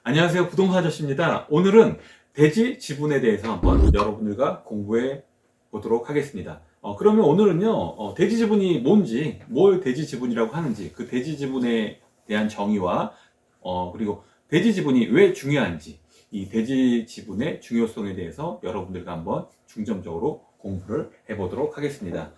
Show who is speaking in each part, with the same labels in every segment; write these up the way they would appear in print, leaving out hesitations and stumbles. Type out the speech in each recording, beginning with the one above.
Speaker 1: 안녕하세요. 부동산 아저씨입니다. 오늘은 대지 지분에 대해서 한번 여러분들과 공부해 보도록 하겠습니다. 그러면 오늘은요, 대지 지분이 뭔지, 뭘 대지 지분이라고 하는지, 그 대지 지분에 대한 정의와, 그리고 대지 지분이 왜 중요한지, 이 대지 지분의 중요성에 대해서 여러분들과 한번 중점적으로 공부를 해 보도록 하겠습니다.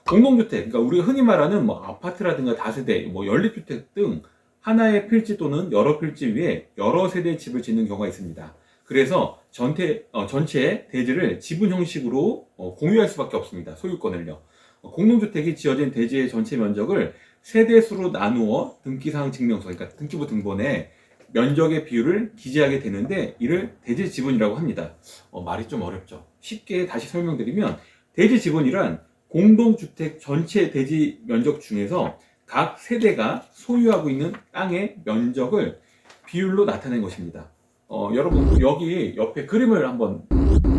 Speaker 1: 공동주택, 그러니까 우리가 흔히 말하는 뭐 아파트라든가 다세대, 뭐 연립주택 등 하나의 필지 또는 여러 필지 위에 여러 세대의 집을 짓는 경우가 있습니다. 그래서 전체 대지를 지분 형식으로 공유할 수밖에 없습니다. 소유권을요. 공동주택이 지어진 대지의 전체 면적을 세대수로 나누어 등기사항 증명서, 그러니까 등기부 등본에 면적의 비율을 기재하게 되는데 이를 대지 지분이라고 합니다. 말이 좀 어렵죠. 쉽게 다시 설명드리면 대지 지분이란 공동주택 전체 대지 면적 중에서 각 세대가 소유하고 있는 땅의 면적을 비율로 나타낸 것입니다. 여러분 여기 옆에 그림을 한번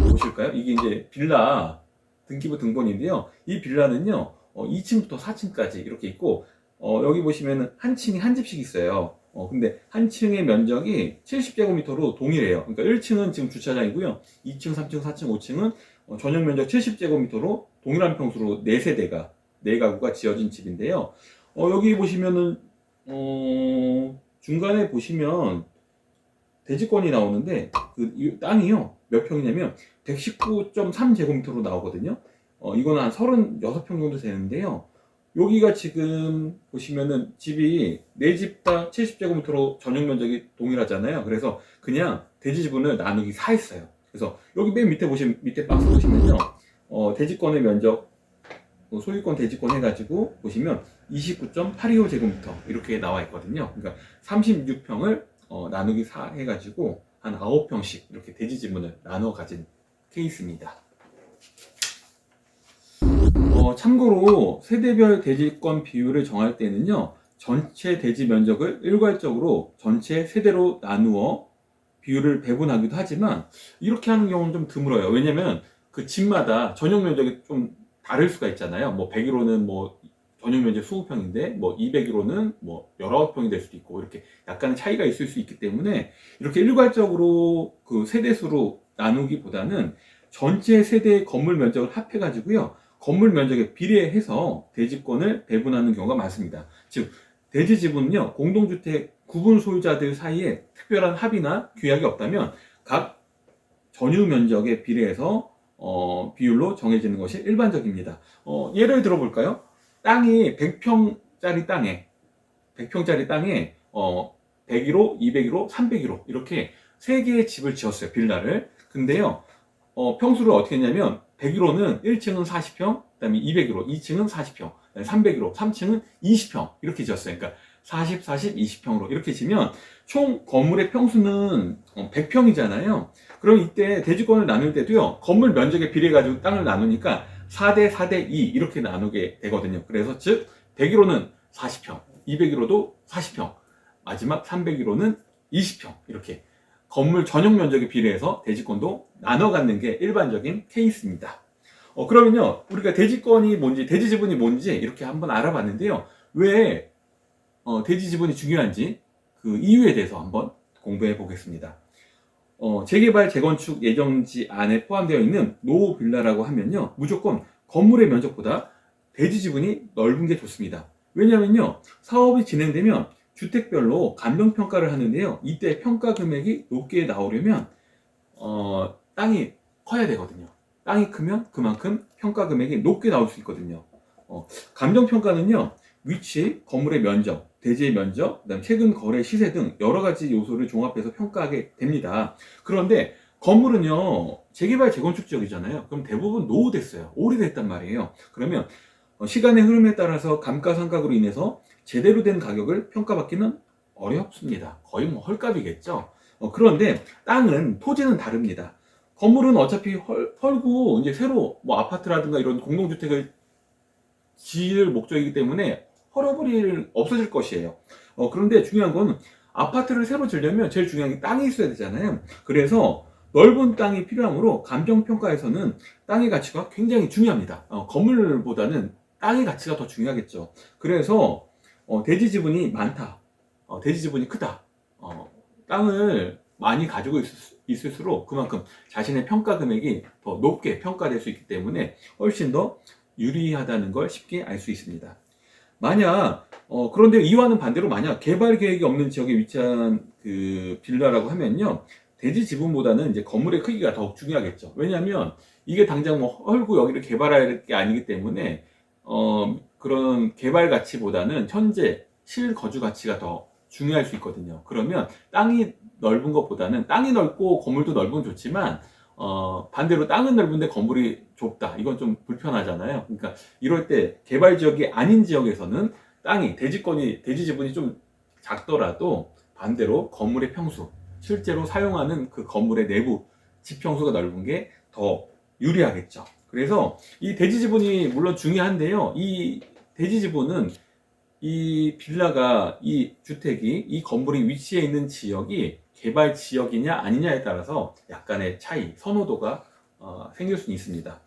Speaker 1: 보실까요? 이게 이제 빌라 등기부 등본인데요. 이 빌라는요 2층부터 4층까지 이렇게 있고 여기 보시면은 한 층이 한 집씩 있어요. 근데 한 층의 면적이 70제곱미터로 동일해요. 그러니까 1층은 지금 주차장이고요. 2층, 3층, 4층, 5층은 전용 면적 70제곱미터로 동일한 평수로 4세대가 4가구가 지어진 집인데요. 여기 보시면은 중간에 보시면 대지권이 나오는데 이 땅이요 몇 평이냐면 119.3제곱미터로 나오거든요. 이거는 한 36평 정도 되는데요. 여기가 지금 보시면은 집이 4집 다 70제곱미터로 전용 면적이 동일하잖아요. 그래서 그냥 대지 지분을 나누기 4 했어요. 그래서 여기 맨 밑에 보시면 밑에 박스 보시면요. 대지권의 면적 소유권 대지권 해가지고 보시면 29.825제곱미터 이렇게 나와 있거든요. 그러니까 36평을 나누기 4 해가지고 한 9평씩 이렇게 대지 지분을 나눠 가진 케이스입니다. 참고로 세대별 대지권 비율을 정할 때는요, 전체 대지 면적을 일괄적으로 전체 세대로 나누어 비율을 배분하기도 하지만 이렇게 하는 경우는 좀 드물어요. 왜냐면 그 집마다 전용 면적이 좀 다를 수가 있잖아요. 뭐 100일로는 뭐 전용 면적 20평인데 뭐 200일로는 뭐 19평이 될 수도 있고 이렇게 약간 차이가 있을 수 있기 때문에 이렇게 일괄적으로 그 세대수로 나누기보다는 전체 세대의 건물 면적을 합해 가지고요. 건물 면적에 비례해서 대지권을 배분하는 경우가 많습니다. 즉 대지 지분은요. 공동주택 구분 소유자들 사이에 특별한 합의나 규약이 없다면 각 전유 면적에 비례해서 비율로 정해지는 것이 일반적입니다. 예를 들어볼까요? 땅이 100평짜리 땅에 100평짜리 땅에 101호, 201호, 301호 이렇게 3개의 집을 지었어요. 빌라를. 근데요. 평수를 어떻게 했냐면 101호는 1층은 40평, 그다음에 201호, 2층은 40평, 301호, 3층은 20평 이렇게 지었어요. 그러니까 40, 40, 20평으로 이렇게 지면 총 건물의 평수는 100평이잖아요. 그럼 이때 대지권을 나눌 때도요. 건물 면적에 비례해 가지고 땅을 나누니까 4대 4대 2 이렇게 나누게 되거든요. 그래서 즉 101호는 40평, 201호도 40평, 마지막 301호는 20평 이렇게 건물 전용 면적에 비례해서 대지권도 나눠 갖는 게 일반적인 케이스입니다. 그러면요. 우리가 대지권이 뭔지, 대지 지분이 뭔지 이렇게 한번 알아봤는데요. 왜 대지 지분이 중요한지 그 이유에 대해서 한번 공부해 보겠습니다. 재개발, 재건축 예정지 안에 포함되어 있는 노후 빌라라고 하면요. 무조건 건물의 면적보다 대지 지분이 넓은 게 좋습니다. 왜냐면요. 사업이 진행되면 주택별로 감정평가를 하는데요. 이때 평가 금액이 높게 나오려면 땅이 커야 되거든요. 땅이 크면 그만큼 평가 금액이 높게 나올 수 있거든요. 감정평가는요. 위치, 건물의 면적, 대지의 면적, 그다음 최근 거래 시세 등 여러 가지 요소를 종합해서 평가하게 됩니다. 그런데 건물은요. 재개발, 재건축 지역이잖아요. 그럼 대부분 노후됐어요. 오래됐단 말이에요. 그러면 시간의 흐름에 따라서 감가상각으로 인해서 제대로 된 가격을 평가받기는 어렵습니다. 거의 뭐 헐값이겠죠. 그런데 땅은, 토지는 다릅니다. 건물은 어차피 헐고 이제 새로 뭐 아파트라든가 이런 공동주택을 지을 목적이기 때문에 없어질 것이에요. 그런데 중요한 건 아파트를 새로 지으려면 제일 중요한 게 땅이 있어야 되잖아요. 그래서 넓은 땅이 필요하므로 감정평가에서는 땅의 가치가 굉장히 중요합니다. 건물보다는 땅의 가치가 더 중요하겠죠. 그래서 대지 지분이 많다, 대지 지분이 크다, 땅을 많이 가지고 있을수록 그만큼 자신의 평가 금액이 더 높게 평가될 수 있기 때문에 훨씬 더 유리하다는 걸 쉽게 알 수 있습니다. 만약 그런데 이와는 반대로 만약 개발 계획이 없는 지역에 위치한 그 빌라라고 하면요, 대지 지분보다는 이제 건물의 크기가 더 중요하겠죠. 왜냐하면 이게 당장 뭐 헐고 여기를 개발할 게 아니기 때문에 그런 개발 가치보다는 현재 실거주 가치가 더 중요할 수 있거든요. 그러면 땅이 넓은 것보다는, 땅이 넓고 건물도 넓으면 좋지만 반대로 땅은 넓은데 건물이 좁다, 이건 좀 불편하잖아요. 그러니까 이럴 때 개발 지역이 아닌 지역에서는 땅이 대지 지분이 좀 작더라도 반대로 건물의 평수, 실제로 사용하는 그 건물의 내부 지평수가 넓은 게 더 유리하겠죠. 그래서 이 대지 지분이 물론 중요한데요, 이 대지 지분은 이 빌라가, 이 주택이, 이 건물이 위치해 있는 지역이 개발 지역이냐 아니냐에 따라서 약간의 차이, 선호도가 생길 수 있습니다.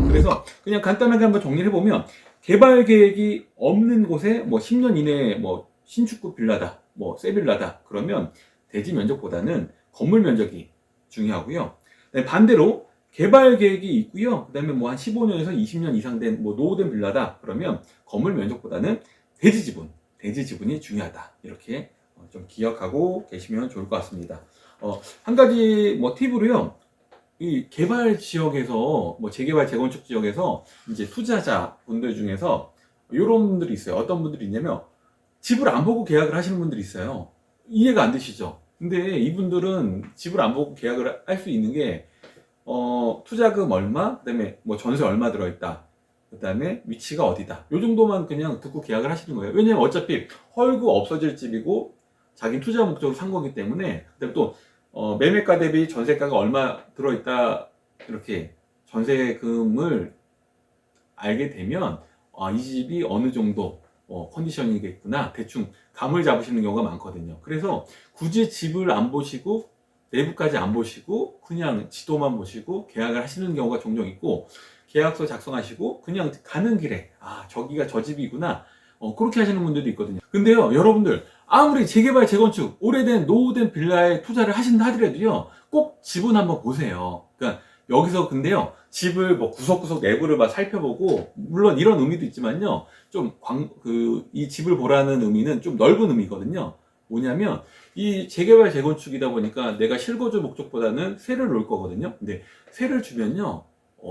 Speaker 1: 그래서 그냥 간단하게 한번 정리를 해보면, 개발 계획이 없는 곳에 뭐 10년 이내에 뭐 신축급 빌라다, 뭐 새 빌라다, 그러면 대지 면적보다는 건물 면적이 중요하고요. 반대로 개발 계획이 있고요, 그 다음에 뭐 한 15년에서 20년 이상 된 뭐 노후된 빌라다, 그러면 건물 면적보다는 대지 지분이 중요하다. 이렇게 좀 기억하고 계시면 좋을 것 같습니다. 한 가지 뭐 팁으로요, 이 개발 지역에서, 뭐 재개발 재건축 지역에서 이제 투자자 분들 중에서 이런 분들이 있어요. 어떤 분들이 있냐면 집을 안 보고 계약을 하시는 분들이 있어요. 이해가 안 되시죠? 근데 이분들은 집을 안 보고 계약을 할 수 있는 게 투자금 얼마, 그다음에 뭐 전세 얼마 들어있다, 그다음에 위치가 어디다, 요 정도만 그냥 듣고 계약을 하시는 거예요. 왜냐면 어차피 헐고 없어질 집이고 자기 투자 목적으로 산 거기 때문에. 그다음에 또 매매가 대비 전세가가 얼마 들어있다, 이렇게 전세금을 알게 되면 이 집이 어느 정도 컨디션이겠구나, 대충 감을 잡으시는 경우가 많거든요. 그래서 굳이 집을 안 보시고 내부까지 안 보시고 그냥 지도만 보시고 계약을 하시는 경우가 종종 있고, 계약서 작성하시고 그냥 가는 길에 저기가 저 집이구나, 그렇게 하시는 분들도 있거든요. 근데요, 여러분들 아무리 재개발 재건축 오래된 노후된 빌라에 투자를 하신다 하더라도요, 꼭 집은 한번 보세요. 그러니까 여기서 근데요, 집을 뭐 구석구석 내부를 막 살펴보고, 물론 이런 의미도 있지만요, 좀 이 집을 보라는 의미는 좀 넓은 의미거든요. 뭐냐면 이 재개발 재건축이다 보니까 내가 실거주 목적보다는 세를 놓을 거거든요. 근데 세를 주면요,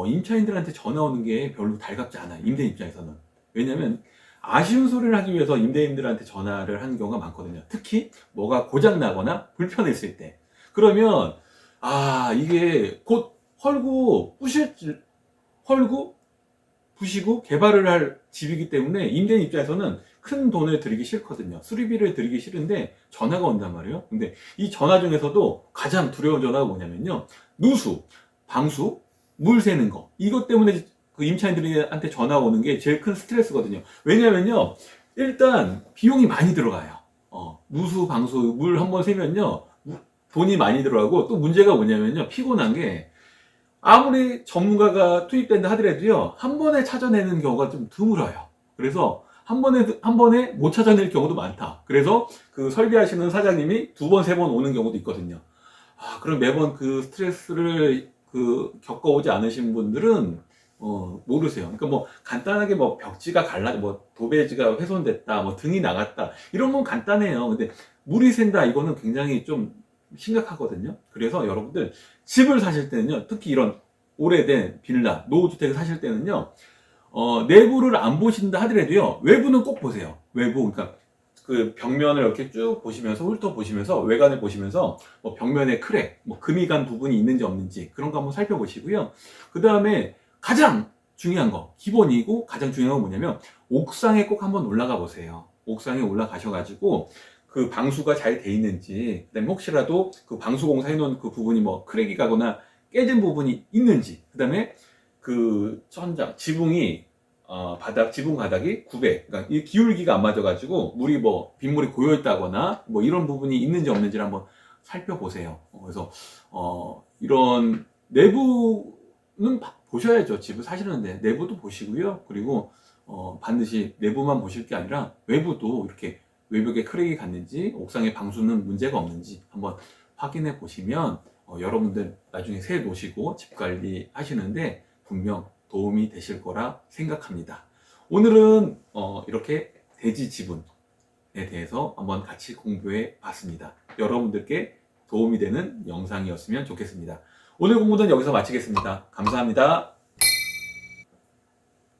Speaker 1: 임차인들한테 전화 오는 게 별로 달갑지 않아요, 임대인 입장에서는. 왜냐면 아쉬운 소리를 하기 위해서 임대인들한테 전화를 하는 경우가 많거든요. 특히 뭐가 고장 나거나 불편했을 때. 그러면 이게 곧 헐고 부시고 개발을 할 집이기 때문에 임대인 입장에서는 큰 돈을 들이기 싫거든요. 수리비를 들이기 싫은데 전화가 온단 말이에요. 근데 이 전화 중에서도 가장 두려운 전화가 뭐냐면요, 누수, 방수, 물 새는 거. 이것 때문에 그 임차인들한테 전화가 오는 게 제일 큰 스트레스거든요. 왜냐면요, 일단 비용이 많이 들어가요. 누수, 방수, 물 한번 새면요, 돈이 많이 들어가고, 또 문제가 뭐냐면요, 피곤한 게 아무리 전문가가 투입된다 하더라도요, 한 번에 찾아내는 경우가 좀 드물어요. 그래서 한 번에 못 찾아낼 경우도 많다. 그래서 그 설계하시는 사장님이 두 번, 세 번 오는 경우도 있거든요. 그럼 매번 그 스트레스를 겪어오지 않으신 분들은 모르세요. 그러니까 뭐 간단하게 뭐 벽지가 뭐 도배지가 훼손됐다, 뭐 등이 나갔다, 이런 건 간단해요. 근데 물이 샌다, 이거는 굉장히 좀 심각하거든요. 그래서 여러분들 집을 사실 때는요, 특히 이런 오래된 빌라, 노후주택을 사실 때는요, 내부를 안 보신다 하더라도요, 외부는 꼭 보세요. 외부, 그러니까 그 벽면을 이렇게 쭉 보시면서, 훑어보시면서, 외관을 보시면서 뭐 벽면에 크랙, 뭐 금이 간 부분이 있는지 없는지, 그런 거 한번 살펴보시고요. 그 다음에 가장 중요한 거, 기본이고 가장 중요한 건 뭐냐면, 옥상에 꼭 한번 올라가 보세요. 옥상에 올라가셔가지고 그 방수가 잘 돼 있는지, 그다음에 혹시라도 그 방수 공사 해놓은 그 부분이 뭐 크랙이 가거나 깨진 부분이 있는지, 그다음에 그 천장 지붕이 지붕 바닥이 900, 그러니까 이 기울기가 안 맞아가지고 물이 뭐 빗물이 고여 있다거나 뭐 이런 부분이 있는지 없는지를 한번 살펴보세요. 그래서 이런 내부는 보셔야죠. 집을 사시는데 내부도 보시고요. 그리고 반드시 내부만 보실 게 아니라 외부도 이렇게 외벽에 크랙이 갔는지 옥상의 방수는 문제가 없는지 한번 확인해 보시면 여러분들 나중에 새 놓으시고 집 관리 하시는데 분명 도움이 되실 거라 생각합니다. 오늘은 이렇게 대지 지분에 대해서 한번 같이 공부해 봤습니다. 여러분들께 도움이 되는 영상이었으면 좋겠습니다. 오늘 공부는 여기서 마치겠습니다. 감사합니다.